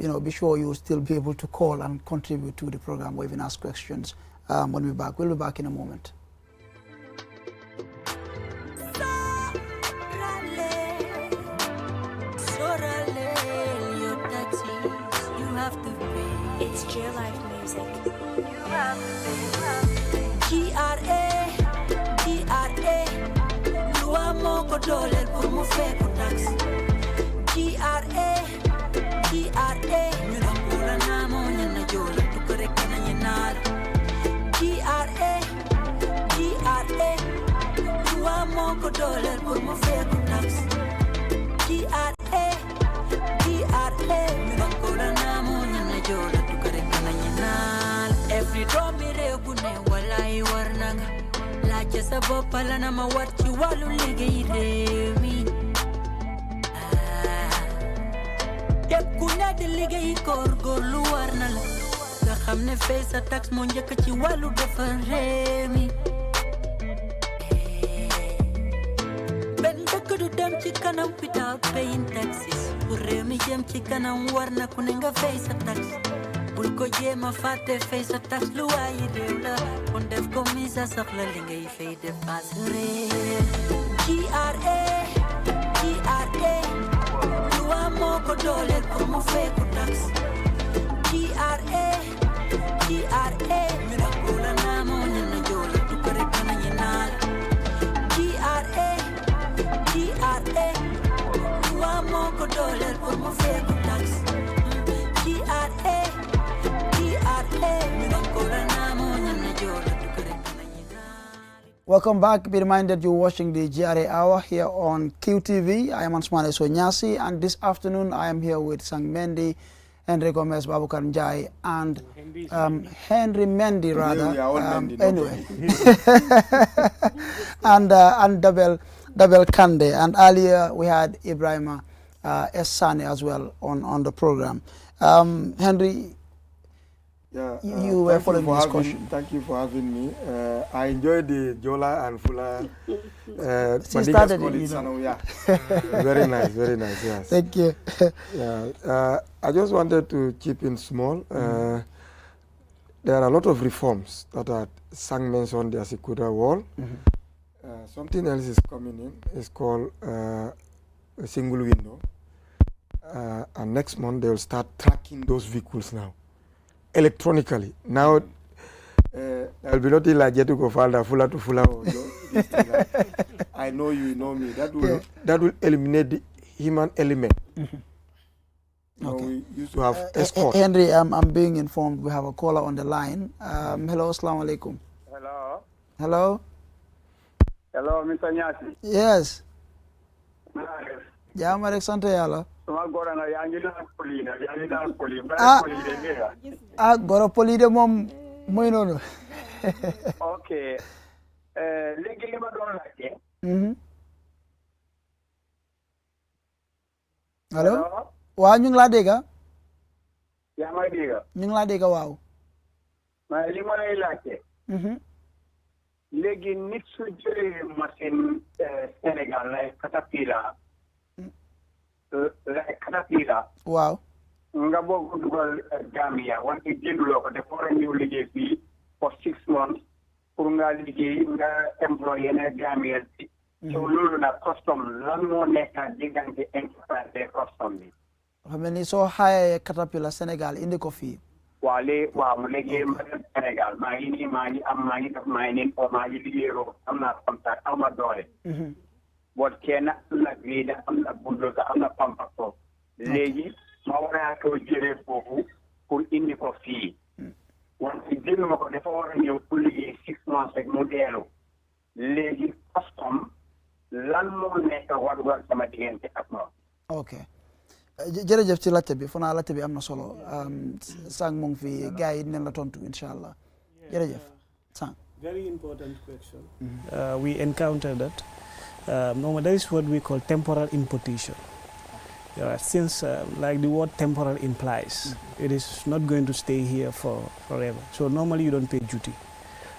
you know, be sure you will still be able to call and contribute to the program or even ask questions when we're back. We'll be back in a moment. It's Gra Life music. Gra, loi moko dolel pour mu feku tax. Gra, ñu dam pula namo ñana jola tu kare kana ñanara. Gra, mo fake tax. GRA, Minangola Namo, Nanajola, Tukarekana Yanal. Every domire gune walai warnanga. La chesa bopala na mawachi walu ligeiremi. Yakuna de ligei korgor luarnala. Kahamne face attacks monja kachi walu defaremi. Kudu dem chikana without paying taxes. Uremi jem chikana warna kunenga face tax. Bulko jema fate face tax luwa ideula. Kondef komisa sakla linga ife de pasre. GRA, luwa moko dollar por mo fake tax. GRA, mirakula namo nyana jola tukarekana yenal. GRA, $1 por mo fake tax. GRA, Minangola Namo, Nanajola, Tukarekana Yanal. Welcome back. Be reminded you're watching the GRA Hour here on QTV. I am Ansumane Sonyasi, and this afternoon I am here with Sang Mendy, Henry Gomez, Babukar Njai, and Henry Mendy, rather. Anyway, and Double Kande, and earlier we had Ibrahima Essane as well on the program. Henry, you were following the discussion. Thank you for having me. I enjoyed the Jola and Fula. She started it, yeah. Very nice, yes. Thank you. I just wanted to chip in small. There are a lot of reforms that are Sang mentioned the Asikuda wall. Something else is coming in. It's called a single window. And next month they will start tracking those vehicles now, electronically. Now there will be nothing like to go further, fuller to fuller. I know you know me. That will eliminate the human element. Okay. We used to have escort. Henry, I'm being informed we have a caller on the line. Hello, assalamu alaikum. Hello, Hello. Mr. Nyasi. Yes. Yeah, Marek Sante Yala. Goro poli de mom moy nonu. Okay. Legi li ma doon laajte. Hello? Waaw ñu ngi laa dégg. Yaa may dégg. Ñu ngi laa dégg waaw. Mais li ma lay laajte. Léegi nit su jëlee machine Sénégal lay Caterpillar. Waaw. Nga bëgg dugal Gambia wante jënduloo ko dafa war a ñëw liggéey fii for 6 months pour nga liggéey nga employé ne Gambia si. So loolu nag custom lan moo nekk diggante enterprise custom bi. Xam ni soo xaayee Caterpillar Sénégal indi ko fii. waaw mu liggéey Sénégal maa ngi def maa ngi liggéeyoo am naa contact am na doole. Boo kenn am na grade am na bulldozer am na pampaso. Léegi ma war a ko jëlee foofu pour indi ko fii. Wante jënd ma ko dafa war a ñëw pour liggéey 6 mois rek mu dellu. Léegi custom lan moo nekk war sama diggante ak moom. Ok. Jërëjëf ci laajte bi fona laajte bi am na solo sang mu ngi fi gars yi dinañ la tontu inshallah jërëjëf sang. Very important question. We encountered that. Normally, that is what we call temporal importation. Since, like the word temporal implies, it is not going to stay here forever. So normally you don't pay duty,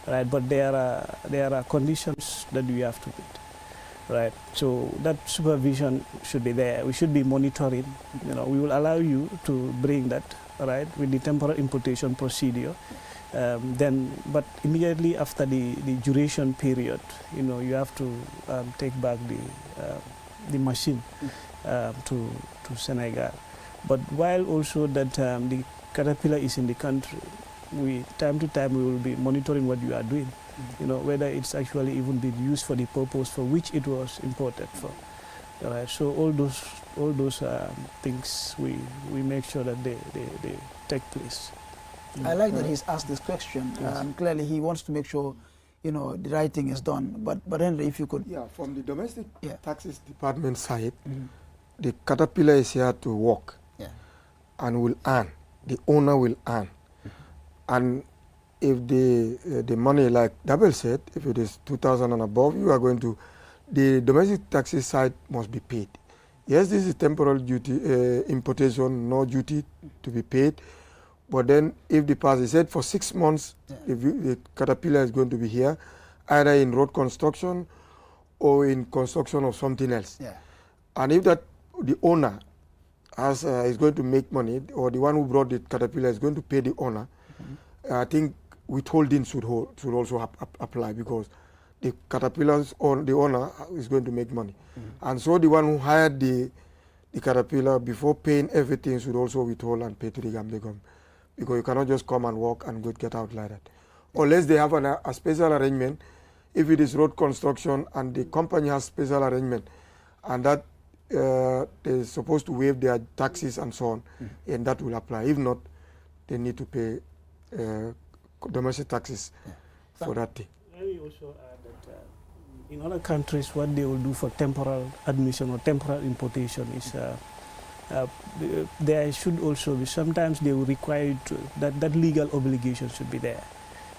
right? But there are conditions that we have to meet, right? So that supervision should be there. We should be monitoring. We will allow you to bring that, right, with the temporal importation procedure. But immediately after the duration period, you have to take back the machine to Senegal. But while also that the Caterpillar is in the country, time to time we will be monitoring what you are doing, whether it's actually even being used for the purpose for which it was imported for. Right? So all those things we make sure that they take place. I like that he's asked this question. Clearly, he wants to make sure, the right thing is done. But Henry, if you could. Yeah, from the domestic Yeah. taxes department side, the caterpillar is here to work and will earn. The owner will earn. And if the money, like Double said, if it is 2,000 and above, you are going to, the domestic taxes side must be paid. Yes, this is temporal duty, importation, no duty to be paid. But then if the party said for 6 months, the caterpillar is going to be here, either in road construction or in construction of something else. Yeah. And if that the owner is going to make money, or the one who brought the caterpillar is going to pay the owner, I think withholding should also apply, because the caterpillar's the owner is going to make money. And so the one who hired the caterpillar, before paying everything, should also withhold and pay to the Gambia government. Because you cannot just come and work and get out like that. Unless they have a special arrangement, if it is road construction and the company has special arrangement, and that they're supposed to waive their taxes and so on, and that will apply. If not, they need to pay domestic taxes for that thing. Let me also add that in other countries, what they will do for temporal admission or temporal importation is there should also be, sometimes they will require you to, that legal obligation should be there.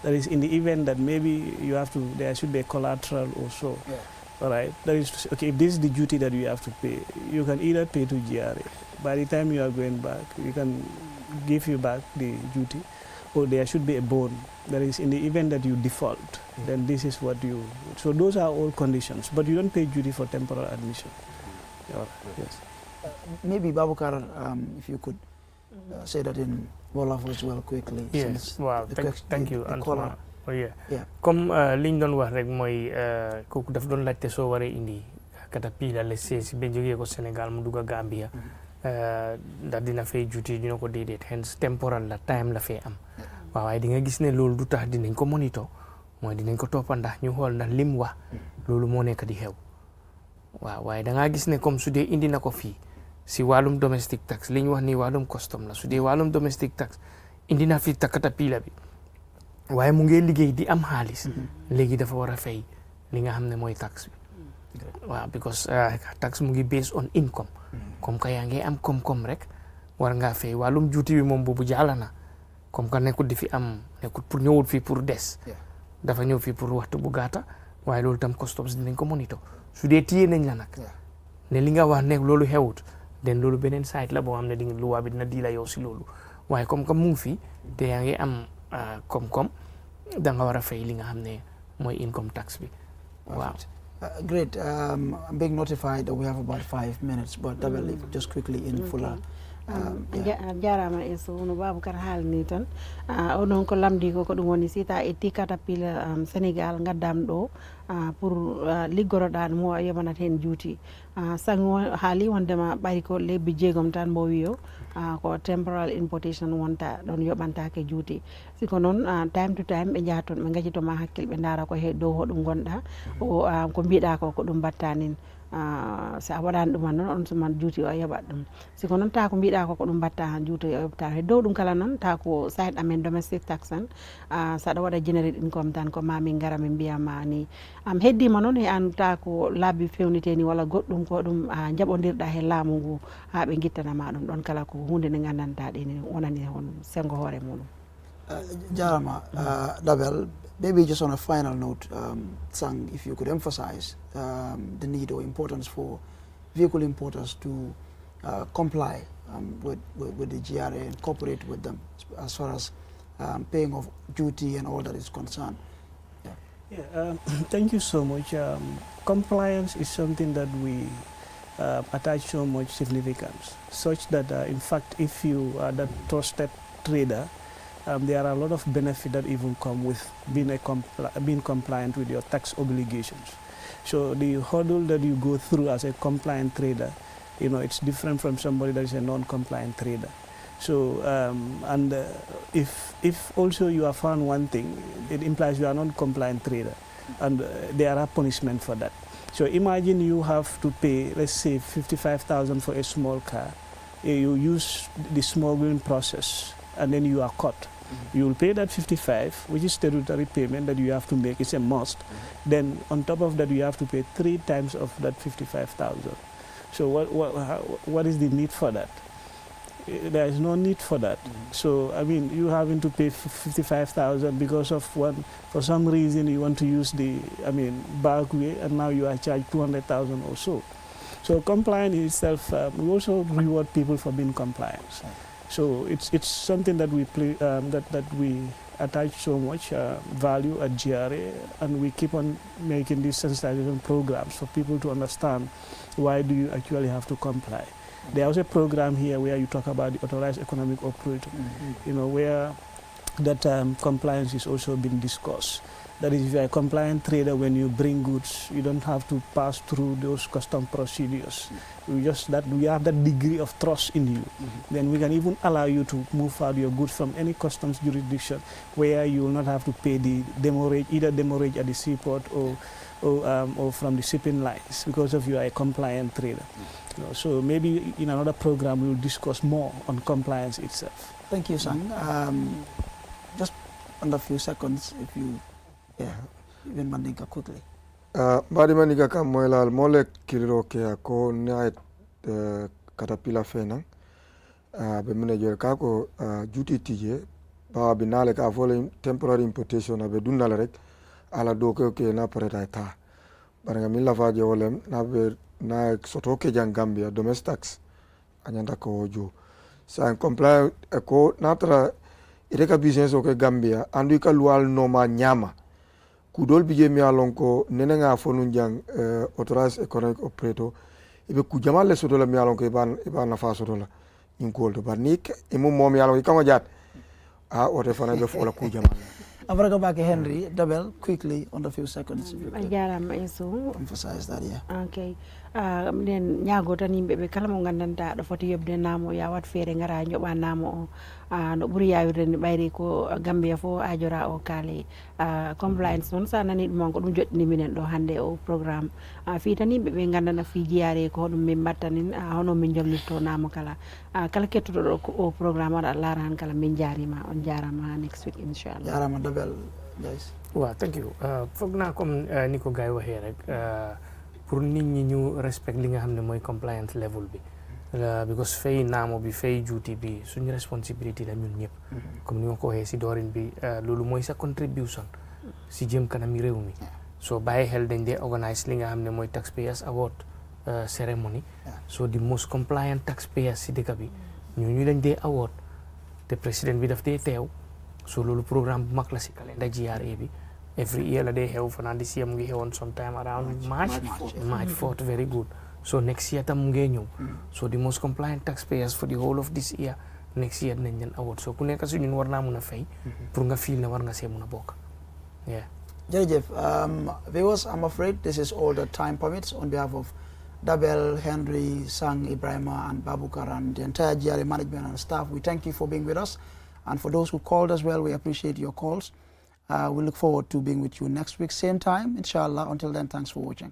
That is, in the event that maybe you have to, there should be a collateral also. Yeah. All right. That is, okay, if this is the duty that you have to pay, you can either pay to GRA. By the time you are going back, we can give you back the duty, or there should be a bond. That is, in the event that you default, then this is what you, so those are all conditions, but you don't pay duty for temporal admission. Yes. Maybe Babukar, if you could say that in Wolof as well quickly. Yes, wow, thank you. Caller. Oh yeah. Yeah. Comme liñ doon wax rek mooy kooku daf doon laajte soo waree indi caterpillar la seesi ba jógee ko Sénégal mu dugg Gambia ndax dina fay juuti dina ko déedéet hence temporal la time la fay am waaw waaye di nga gis ne loolu du tax dinañ ko monitor mooy dinañ ko toppa ndax ñu xool ndax lim wax loolu moo nekk di xew waaw waaye da ngaa gis ne comme su dee indi na ko fii si wàllum domestic tax li ñu wax nii wàllum custom la su dee wàllum domestic tax indi na fi caterpillar bi waaye mu ngi liggéey di am xaalis léegi dafa war a fay li nga xam ne mooy tax bi waaw because tax mu ngi based on income comme que yaa ngi am koom-koom rek war ngaa fay wàllum juuti bi moom boobu jaala na comme que nekkul di fi am nekkul pour ñëwul fii pour des dafa ñëw fii pour waxtu bu gàtta waaye loolu tam customs dinañ ko monitor su dee téye nañ la nag ne li nga wax ne loolu xewut den loolu beneen site la boo xam ne di luwaa bi dina di la yow si loolu waaye comme que mu ngi fii te yaa ngi am koom-koom da nga war a fay li nga xam ne mooy income tax bi waaw. Great. I'm being notified that we have about 5 minutes, but Dabel, just quickly in fuller. Jarama eso no Babukar haalni tan onon ko lamdi ko ɗum woni sita itti caterpillar Sénégal gaddam ɗo pour liggoroɗa mo yoɓanat hen juuti sango haali wondema ɓari ko lebbi jeegom tan mo wiyo ko temporal importation wonta ɗon yoɓantake juuti siko noon time to time ɓe jaha toon ɓe gacitoma hakkille ɓe daara ko he dow hoɗum gonɗa o ko mbiɗa ko ɗum battanin so a waɗani ɗuman noon on suman juuti o yoɓat ɗum siko noon ta ko mbiɗa ko ɗum batta han juuti o yoɓta he dow ɗum kala noon ta ko side amen domestic tax tan saɗa waɗa generate income tan ko mamin gara min mbiyama ni heddima noon e an ta ko labbi fewniteni walla goɗɗum ko ɗum jaɓodirɗa he laamu ngu ha ɓe guittanama ɗum ɗon kala ko hunde nde gandanɗa ɗini wonani hon sengo hoore muɗum Jarama, Dabel, maybe just on a final note, Sang, if you could emphasize the need or importance for vehicle importers to comply with the GRA and cooperate with them as far as paying of duty and all that is concerned. Thank you so much. Compliance is something that we attach so much significance, such that in fact, if you are that trusted trader, there are a lot of benefits that even come with being compliant with your tax obligations. So the hurdle that you go through as a compliant trader, it's different from somebody that is a non-compliant trader. So if also you have found one thing, it implies you are not compliant trader, and there are punishment for that. So imagine you have to pay, let's say, 55,000 for a small car. You use the smuggling process, and then you are caught. You will pay that 55, which is statutory payment that you have to make. It's a must. Then on top of that, you have to pay 3 times of that 55,000. So what is the need for that? There is no need for that. So I mean, you having to pay 55,000 because of for some reason you want to use the back way, and now you are charged 200,000 or so. So compliance itself, we also reward people for being compliant. So it's something that we that we attach so much value at GRA, and we keep on making these sensitization programs for people to understand why do you actually have to comply. There's a program here where you talk about the authorized economic operator, where that compliance is also being discussed. That is, if you are a compliant trader, when you bring goods, you don't have to pass through those custom procedures. We have that degree of trust in you. Then we can even allow you to move out your goods from any customs jurisdiction where you will not have to pay the demurrage, either demurrage at the seaport or from the shipping lines, because of you are a compliant trader. So maybe in another program we will discuss more on compliance itself. Thank you, Sang. Just under a few seconds, if you, even Mandinka quickly. Badi Mandinka ka moelal mole kiriro ke ko night Caterpillar fena. Be manager ka ko duty tije ba binale ka volume temporary importation abe dunala rek ala do ke na pareta ta. Baranga milla faje wolem na soto ke jang Gambia domestics anyanda ko jo. Sa comply ko natra ireka business o ke Gambia andu ka lual no ma nyama kudol bije mi alon ko nenenga fonu jang authorized economic operator ibe ku jamal le soto la mi alon ko iban na fa soto la in ko to barnik e mom mom yalon ko jat o te fana be fola ku jamal. Abraka back Henry Dabel quickly under a few seconds. Emphasize that, Okay. Den nyago tan yimbe be kala mo gandanta do foti yobde namo ya wat fere ngara nyoba namo no buri yawde ni bayri ko Gambia fo ajora o kale compliance non sa nani mon ko dum jotni minen do hande o programme fi tan yimbe be gandana fi jiare ko dum min battanin hono min jollito namo kala kala kettudo do o programme wada laran kala min jarima on jarama next week inshallah. Jarama Dabel guys. Well, thank you. Fogna comme niko gay waxe rek pour nit ñi ñu respect li nga xamne moy compliance level bi because fay namo bi fay duty bi suñu responsibility la ñun ñep comme ni ma ko waxe ci dorin bi lolu moy sa contribution ci jëm kanam réew mi so baye xel dañ dé organize li nga xamne moy taxpayers award ceremony so the most compliant taxpayers ci dëkk bi ñu dañ dé award te president bi daf dé tew so lolu programme bu mak la ci calendar GRA bi every year la day have and this year mu ngi on sometime around March 4th, very good. So next year tam mu ngi ñew. So the most compliant taxpayers for the whole of this year next year nañ leen award. So ku nekk su ñun war na mëna fay pour nga feel na war nga sé mëna bok. Yeah. Jerejef, viewers, I'm afraid this is all the time permits. On behalf of Dabel, Henry, Sang, Ibrahima and Babukar and the entire GRA management and staff, we thank you for being with us. And for those who called as well, we appreciate your calls. We look forward to being with you next week, same time, inshallah. Until then, thanks for watching.